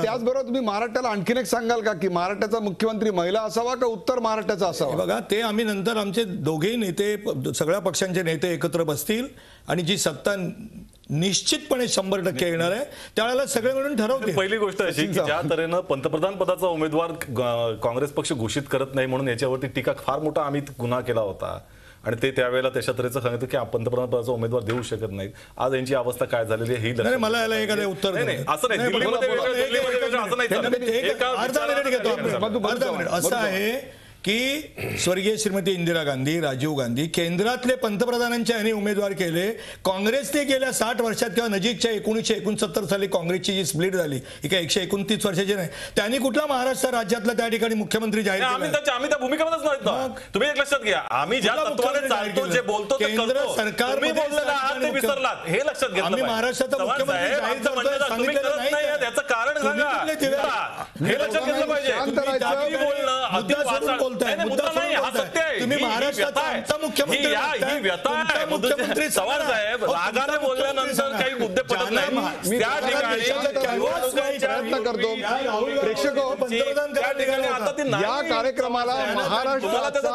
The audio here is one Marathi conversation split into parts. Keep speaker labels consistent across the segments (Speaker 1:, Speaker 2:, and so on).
Speaker 1: त्याचबरोबर तुम्ही महाराष्ट्राला आणखीन एक सांगाल का की महाराष्ट्राचा मुख्यमंत्री महिला असावा का उत्तर महाराष्ट्राचा असावा?
Speaker 2: बघा, ते आम्ही नंतर आमचे दोघेही नेते, सगळ्या पक्षांचे नेते एकत्र बसतील आणि जी सत्ता निश्चितपणे 100% येणार आहे त्यावेळेला सगळे मिळून ठरवतील.
Speaker 3: पहिली गोष्ट अशी की ज्या तऱ्हेनं पंतप्रधान पदाचा उमेदवार काँग्रेस पक्ष घोषित करत नाही म्हणून याच्यावरती टीका फार मोठा आम्ही गुन्हा केला होता आणि ते त्यावेळेला त्याच्या तऱ्हेचं सांगितलं की पंतप्रधान पदाचा उमेदवार देऊ शकत नाही. आज यांची अवस्था काय झालेली आहे ही
Speaker 2: मला याला एखादं उत्तर
Speaker 3: नाही, असं नाही, दिल्लीमध्ये वेगळं, दिल्लीमध्ये वेगळं असं नाही.
Speaker 2: असं आहे की स्वर्गीय श्रीमती इंदिरा गांधी, राजीव गांधी केंद्रातले पंतप्रधानांच्या यांनी उमेदवार केले. काँग्रेसने गेल्या 60 वर्षात किंवा नजीकच्या 1969 साली काँग्रेसची जी स्प्लिट झाली ही काय 129 वर्षाची नाही, त्यांनी कुठला महाराष्ट्र राज्यातला त्या ठिकाणी मुख्यमंत्री जाहीर केला?
Speaker 3: आम्ही त्या भूमिकेमध्येच नव्हतो. तुम्ही एक लक्षात घ्या, आम्ही ज्या तत्वाने चालतो, जे बोलतो ते
Speaker 2: केंद्र
Speaker 3: करतो.
Speaker 2: सरकार
Speaker 3: तुम्ही बोललेलं आहात ते विसरलात, हे लक्षात घेतलं
Speaker 2: आम्ही महाराष्ट्राचा मुख्यमंत्री जाहीर करतोय,
Speaker 3: तुम्ही करत नाही त्याचं कारण सांगा, हे लक्षात घेतलं पाहिजे. अति बोलणं, अति वाचन
Speaker 2: बोलताय,
Speaker 3: मुद्दा नाही, हा सत्य आहे.
Speaker 2: तुम्ही महाराष्ट्राचा आमचा मुख्यमंत्री
Speaker 3: ही व्यथा आहे.
Speaker 2: मुख्यमंत्री
Speaker 3: चव्हाण साहेब रागाने बोलल्यानंतर काही मुद्दे पडत नाही. त्या
Speaker 1: प्रयत्न करतो प्रेक्षक या कार्यक्रमाला महाराष्ट्राचा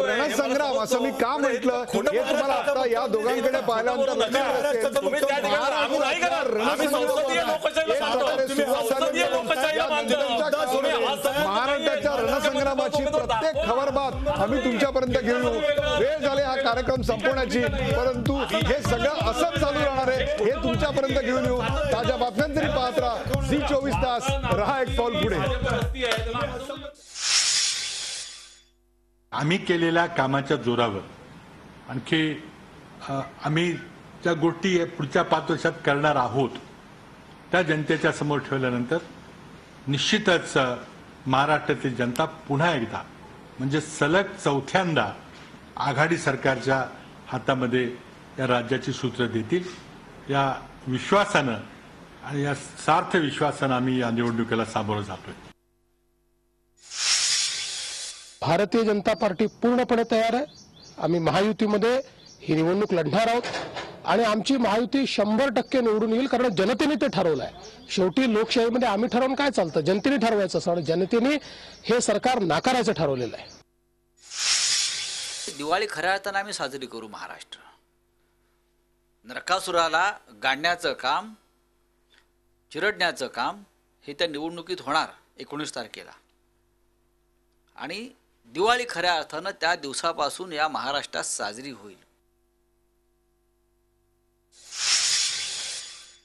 Speaker 1: रणसंग्राम असं मी का म्हटलं हे तुम्हाला आता या दोघांकडे पाहिल्यानंतर महाराष्ट्राच्या रणसंग्रामाची प्रत्येक खबरबात आम्ही तुमच्यापर्यंत घेऊन येऊ. वेळ झाले हा कार्यक्रम संपवण्याची, परंतु हे सगळं असंच चालू राहणार आहे हे तुमच्यापर्यंत घेऊन येऊ. ताज्या बातम्यांतरी पाहत राहा झी 24 तास, रहा एक पाऊल पुढे.
Speaker 4: आम्ही केलेल्या कामाच्या जोरावर आणखी आम्ही ज्या गोष्टी पुढच्या 5 वर्षात करणार आहोत त्या जनतेच्या समोर ठेवल्यानंतर निश्चितच महाराष्ट्रातील जनता पुन्हा एकदा म्हणजे सलग 4थ्यांदा आघाडी सरकारच्या हातामध्ये या राज्याची सूत्र देतील या विश्वासानं आणि या सार्थ विश्वासानं आम्ही या निवडणुकीला सामोरं जातोय.
Speaker 5: भारतीय जनता पार्टी पूर्णपणे तयार आहे. आम्ही महायुतीमध्ये ही निवडणूक लढणार आहोत आणि आमची महायुती 100% निवडून येईल, कारण जनतेने ते ठरवलं आहे. शेवटी लोकशाहीमध्ये आम्ही ठरवून काय चालतं, जनतेने ठरवायचं असं आणि जनतेने हे सरकार नाकारायचं ठरवलेलं आहे.
Speaker 6: दिवाळी खऱ्या अर्थानं आम्ही साजरी करू. महाराष्ट्र नरकासुराला गाडण्याचं काम, चिरडण्याचं काम हे त्या निवडणुकीत होणार 19 तारखेला आणि दिवाळी खऱ्या अर्थानं त्या दिवसापासून या महाराष्ट्रात साजरी होईल.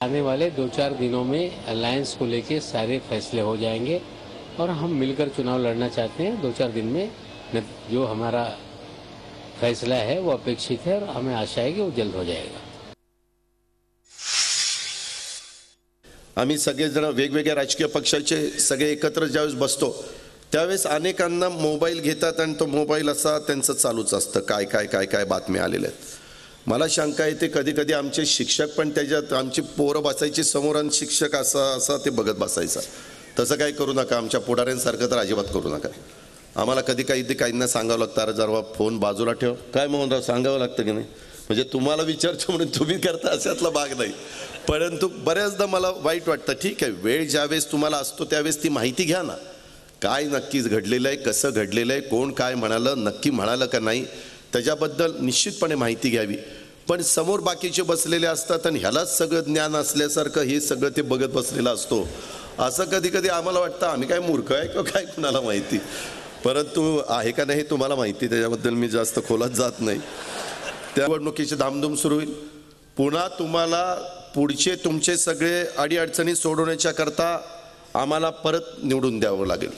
Speaker 7: आने वाले 2-4 दिनों में अलायंस को लेके सारे फैसले हो जाएंगे और हम मिलकर चुनाव लड़ना चाहते हैं. 2-4 दिन में जो हमारा फैसला है वो अपेक्षित है और हमें आशा है कि वो जल्द हो जाएगा.
Speaker 8: आम्ही सगळेजण वेगवेगळ्या राजकीय पक्षाचे सगळे एकत्र ज्यावेळेस बसतो त्यावेळेस अनेकांना मोबाईल घेतात आणि तो मोबाईल असा त्यांचं चालूच असतं, काय काय काय काय बातम्या आलेल्या आहेत. मला शंका येते कधी कधी आमचे शिक्षक पण त्याच्यात, आमची पोरं बसायची समोर आणि शिक्षक असा ते बघत बसायचा. तसं काय करू नका, आमच्या पुढाऱ्यांसारखं तर अजिबात करू नका. आम्हाला कधी काही ते काहींना सांगावं लागतं, अरे जरा फोन बाजूला ठेव, काय मोहनराव सांगावं लागतं की नाही, म्हणजे तुम्हाला विचारतो म्हणून तुम्ही करता अशातला भाग नाही. परंतु बऱ्याचदा मला वाईट वाटतं. ठीक आहे, वेळ ज्यावेळेस तुम्हाला असतो त्यावेळेस ती माहिती घ्या ना, काय नक्कीच घडलेलं आहे, कसं घडलेलं आहे, कोण काय म्हणालं, नक्की म्हणालं का नाही, त्याच्याबद्दल निश्चितपणे माहिती घ्यावी. पण समोर बाकीचे बसलेले असतात आणि ह्यालाच सगळं ज्ञान असल्यासारखं हे सगळं ते बघत बसलेलं असतो. असं कधी कधी आम्हाला वाटतं आम्ही काय मूर्ख आहे किंवा काय कुणाला माहिती, परंतु आहे का नाही तुम्हाला माहिती, त्याच्याबद्दल मी जास्त खोलात जात नाही. त्या निवडणुकीची धामधूम सुरू होईल. पुन्हा तुम्हाला पुढचे तुमचे सगळे अडीअडचणी सोडवण्याच्या करता आम्हाला परत निवडून द्यावं लागेल,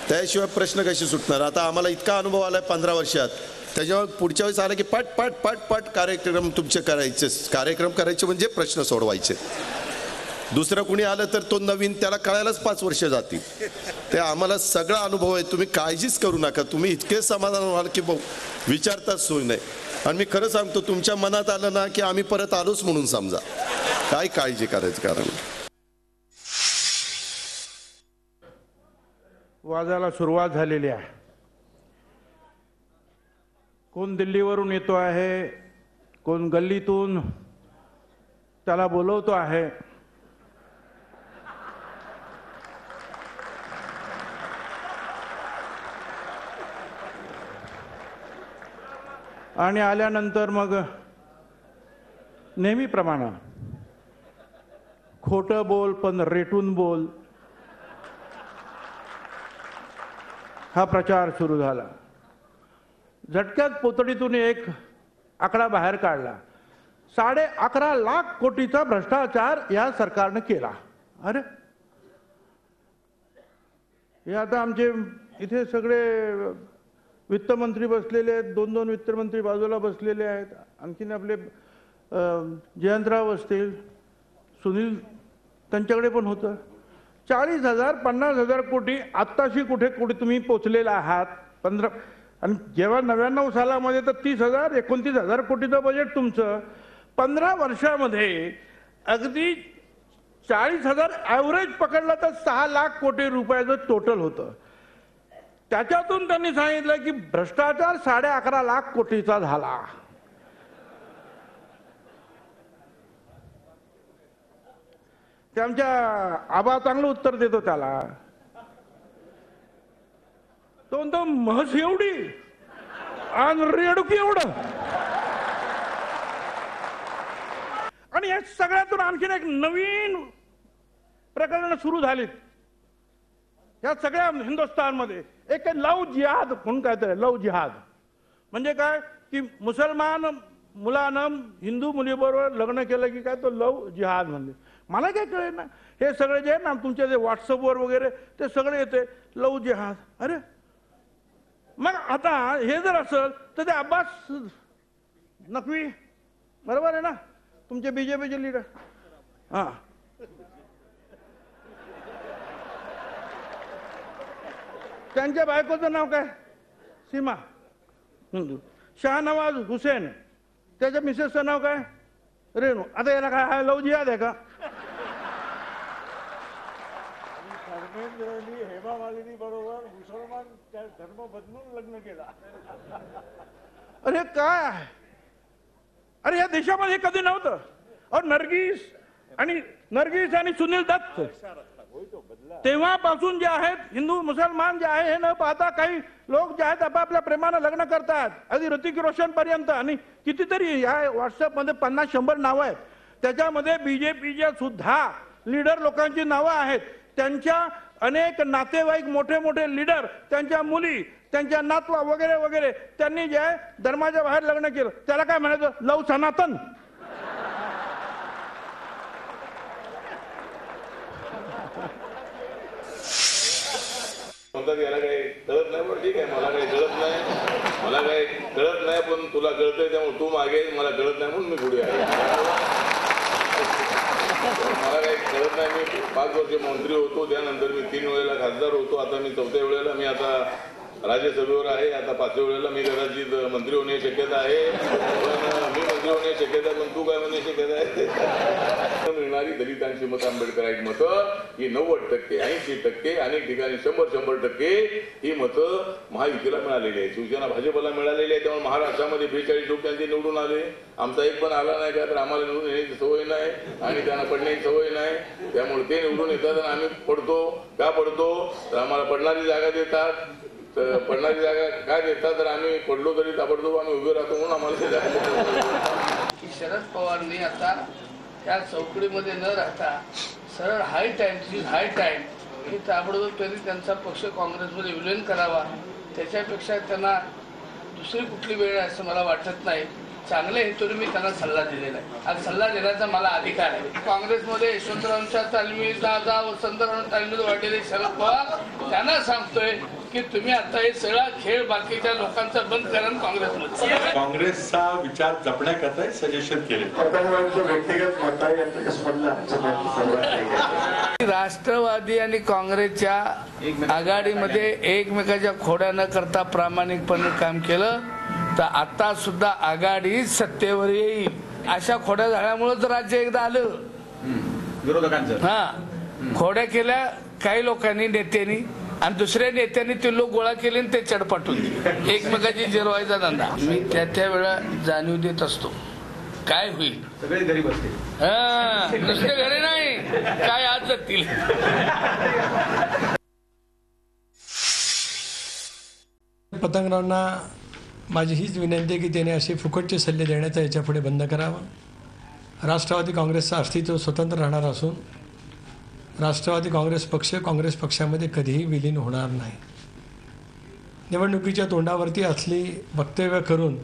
Speaker 8: त्याशिवाय प्रश्न कशी सुटणार. आता आम्हाला इतका अनुभव आला आहे 15 वर्षात, त्याच्यामुळे पुढच्या वेळेस आलं की पाट पाट पाट पाट कार्यक्रम तुमचे करायचे, कार्यक्रम करायचे म्हणजे प्रश्न सोडवायचे. दुसरं कुणी आलं तर तो नवीन, त्याला कळायलाच 5 वर्ष जातील. ते आम्हाला सगळा अनुभव आहे, तुम्ही काळजीच करू नका. तुम्ही इतके समाधान व्हाल की विचारताच सोय नाही. आणि मी खरं सांगतो, तुमच्या मनात आलं ना की आम्ही परत आलोच म्हणून समजा, काय काळजी करायचं कारण.
Speaker 9: वाजाला सुरुवात झालेली आहे. कोण दिल्लीवरून येतो आहे, कोण गल्लीतून त्याला बोलवतो आहे. आणि आल्यानंतर मग नेहमीप्रमाणे खोटं बोल पण रेटून बोल हा प्रचार सुरू झाला. झटक्यात पोतडीतून एक आकडा बाहेर काढला. 11.5 लाख कोटीचा भ्रष्टाचार या सरकारने केला. अरे हे आता आमचे इथे सगळे वित्तमंत्री बसलेले आहेत, 2 वित्तमंत्री बाजूला बसलेले आहेत. आणखीन आपले जयंतराव असतील, सुनील त्यांच्याकडे पण होतं. 40,000 50,000 कोटी आत्ताशी कुठे कुठे तुम्ही पोचलेला आहात. 15 आणि जेव्हा 99 सालामध्ये तर 30,000 29,000 कोटीचं बजेट तुमचं. 15 वर्षामध्ये अगदी 40,000 ॲव्हरेज पकडलं तर 6 लाख कोटी रुपयाचं टोटल होतं. त्याच्यातून त्यांनी सांगितलं की भ्रष्टाचार 11.5 लाख कोटीचा झाला. ते आमच्या आबा चांगलं उत्तर देतो त्याला. तो म्हणतो म्हस एवढी आणि रेडुकी एवढं. आणि या सगळ्यातून आणखीन एक नवीन प्रकरण सुरू झालीत या सगळ्या हिंदुस्थानमध्ये. एक लव जिहाद म्हणून काय तर लव जिहाद म्हणजे काय की मुसलमान मुलानं हिंदू मुलीबरोबर लग्न केलं की काय तो लव जिहाद म्हणले. मला काय कळेल ना. हे सगळे जे ना तुमचे जे व्हॉट्सअपवर वगैरे ते सगळे येते लव जिहाद. अरे मग आता हे जर असेल तर ते अब्बास नक्वी बरोबर आहे ना तुमचे बीजेपीचे लीडर. हां त्यांच्या बायकोचं नाव काय सीमा हिंदू. शाहनवाज हुसेन त्याच्या मिसेसचं नाव काय रेणू. आता याला काय हा लव जिहाद आहे का. हेमा मालिनी बरोबर मुसलमान धर्म बदलून लग्न केला. अरे काय आहे. अरे या देशामध्ये कधी नव्हतं. और नरगिस आणि सुनील दत्त तेव्हापासून जे आहेत हिंदू मुसलमान जे आहे हे न पाहता काही लोक जे आहेत आपापल्या प्रेमानं लग्न करतात. अगदी ऋतिक रोशन पर्यंत. आणि कितीतरी या व्हॉट्सअपमध्ये 50-100 नावं आहेत. त्याच्यामध्ये बीजेपीच्या सुद्धा लीडर लोकांची नावं आहेत. त्यांच्या अनेक नातेवाईक मोठे मोठे लीडर त्यांच्या मुली त्यांच्या नातवा वगैरे वगैरे त्यांनी जे आहे धर्माच्या बाहेर लग्न केलं. त्याला काय म्हणायचं लव सनातन.
Speaker 10: म्हणतात याला काही कळत नाही. पण ठीक आहे मला काही कळत नाही पण तुला कळतंय त्यामुळे तू मागे मला कळत नाही म्हणून मी पुढे आहे. मला काही कळत नाही. मी 5 वर्ष मंत्री होतो त्यानंतर मी 3 वेळेला खासदार होतो. आता मी 4थ्या वेळेला मी आता राज्यसभेवर आहे. आता 5व्या वेळेला मी कदाचित मंत्री होण्याची शक्यता आहे. पण मी मंत्री होण्याची शक्यता पण तू काय होण्याची शक्यता आहे. मिळणारी दलितांची मतं आंबेडकरांची मतं ही 90%, 80%, अनेक ठिकाणी 100% ही मतं महायुतीला मिळालेली आहे. शिवसेना भाजपला मिळालेली आहे. त्यामुळे महाराष्ट्रामध्ये 42 त्यांचे निवडून आले. आमचा एक पण आला नाही का तर आम्हाला निवडून येण्याची सवय नाही आणि त्यांना पडण्याची सवय नाही. त्यामुळे ते निवडून येतात आणि आम्ही पडतो. का पडतो तर आम्हाला पडणारी जागा देतात. तर पडणारी जागा काय देतात तर आम्ही पडलो तरी ताबडतोब आम्ही उभे राहतो म्हणून आम्हाला ते जागा.
Speaker 11: शरद पवारांनी आता त्या चौकडीमध्ये न राहता सरळ हाय टाइम की ताबडतोब तरी त्यांचा पक्ष काँग्रेसमध्ये विलीन करावा. त्याच्यापेक्षा त्यांना दुसरी कुठली वेळ आहे असं मला वाटत नाही. चांगल्या हेतूने मी त्यांना सल्ला दिलेला आहे. आज सल्ला देण्याचा मला अधिकार आहे. काँग्रेसमध्ये यशवंतरावांच्या तालमीला वसंतरावांच्या तालमीत वाढलेले शरद पवार त्यांना सांगतोय की तुम्ही आता हे सगळा खेळ बाकीच्या लोकांचा बंद करा काँग्रेसमध्ये.
Speaker 4: काँग्रेसचा विचार जपण्याकरता सजेशन केले.
Speaker 11: राष्ट्रवादी आणि काँग्रेसच्या आघाडीमध्ये एकमेकाच्या खोड्या न करता प्रामाणिकपणे काम केलं तर आता सुद्धा आघाडी सत्तेवर येईल. अशा खोड्या झाल्यामुळे तर राज्य एकदा आलं विरोधकांचं. हा खोड्या केल्या काही लोकांनी नेत्यांनी आणि दुसऱ्या नेत्यांनी ते लोक गोळा केले आणि ते चढपाटून दिले. एकमेकाची जिरवायचा धंदा. मी त्या वेळा जाणीव देत असतो काय होईल.
Speaker 12: सगळे घरी बसते.
Speaker 11: हा नुसते घरी नाही काय आज जातील.
Speaker 13: पतंगरावांना
Speaker 12: माझी हीच विनंती आहे की त्याने असे फुकटचे सल्ले देण्याचा याच्यापुढे बंद करावा. राष्ट्रवादी काँग्रेसचं अस्तित्व स्वतंत्र राहणार असून राष्ट्रवादी काँग्रेस पक्ष काँग्रेस पक्षामध्ये कधीही विलीन होणार नाही. निवडणुकीच्या तोंडावरती असली वक्तव्य करून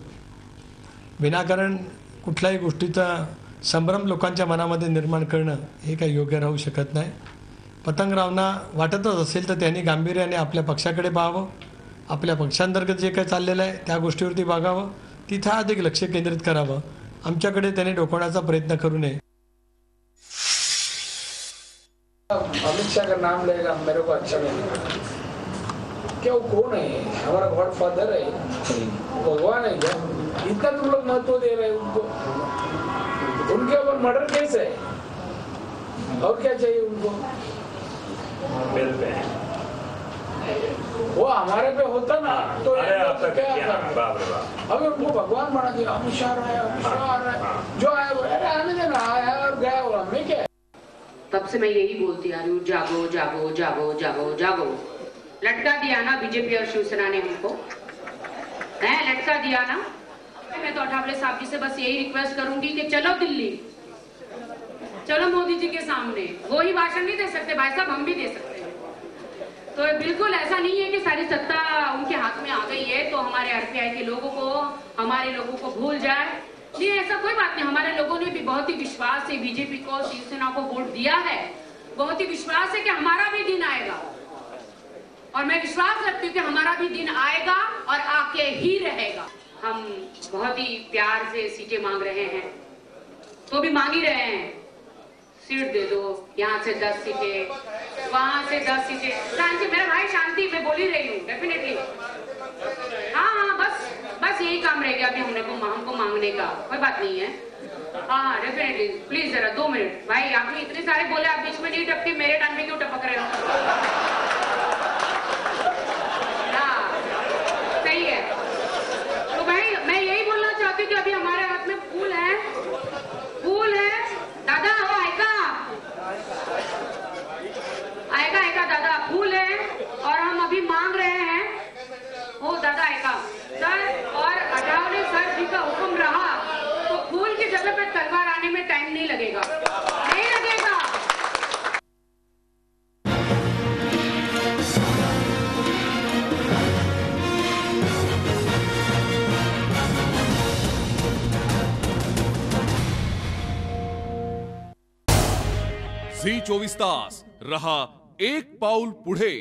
Speaker 12: विनाकारण कुठल्याही गोष्टीचा संभ्रम लोकांच्या मनामध्ये निर्माण करणं हे काही योग्य राहू शकत नाही. पतंगरावना वाटतच असेल तर त्यांनी गांभीर्याने आपल्या पक्षाकडे पाहावं, आपल्या पक्षांतर्गत जे काही चाललेलं आहे त्या गोष्टीवरती बघावं, तिथं अधिक लक्ष केंद्रित करावं. आमच्याकडे त्यांनी डोकवण्याचा प्रयत्न करू नये.
Speaker 11: अमित शाह का नाम लेगा मेरे को अच्छा नहीं लगता. क्या वो कौन है? हमारा गॉड फादर है, भगवान है क्या? इतना तुम लोग महत्व दे रहे हो उनको. उनके ऊपर मर्डर केस है और क्या चाहिए उनको? वो हमारे पे होता ना तो क्या करना? अभी उनको भगवान बना दिया. अमित शाह आ रहा है, जो आया वो आने देना, आया और गया वो हमें क्या.
Speaker 13: तब से मैं यही बोलती आ रही हूँ, जागो जागो जागो जागो जागो. लटका दिया ना बीजेपी और शिवसेना ने हमको, है लटका दिया ना. मैं तो अठावले साहब जी से बस यही रिक्वेस्ट करूंगी कि चलो दिल्ली, चलो मोदी जी के सामने. वो ही भाषण नहीं दे सकते भाई साहब, हम भी दे सकते हैं. तो बिल्कुल ऐसा नहीं है कि सारी सत्ता उनके हाथ में आ गई है तो हमारे आरपीआई के लोगों को, हमारे लोगों को भूल जाए. नहीं, ऐसा कोई बात नहीं. हमारे लोगों ने भी बहुत ही विश्वास से बीजेपी को, शिवसेना को वोट दिया है. बहुत ही विश्वास है कि हमारा भी दिन आएगा और मैं विश्वास रखती हूँ कि हमारा भी दिन आएगा और आके ही रहेगा. हम बहुत ही प्यार से सीटें मांग रहे हैं तो भी मांग ही रहे हैं. सीट दे दो, यहाँ से 10 सीटें, वहां से 10 सीटें. शांति मेरा भाई, शांति, मैं बोल ही रही हूँ डेफिनेटली. हाँ, बस यही काम रह गया अभी हमको मांगने का. कोई बात नहीं है. हाँ डेफिनेटली. प्लीज जरा 2 मिनट भाई, आपने इतने सारे बोले, आप बीच में नहीं टपके, मेरे टाइम पे क्यों टपक रहे हो? हाँ सही है. तो भाई मैं यही बोलना चाहती हूँ कि अभी हमारे हाथ में फूल है दादा. वो आएगा दादा, फूल है और हम अभी मांग रहे हैं. हो दादा आएगा सर, और अठावले सर जी का हुक्म रहा तो फूल की जगह पे तलवार आने में टाइम नहीं लगेगा, नहीं लगेगा.
Speaker 14: झी 24 तास रहा एक पाऊल पुढे.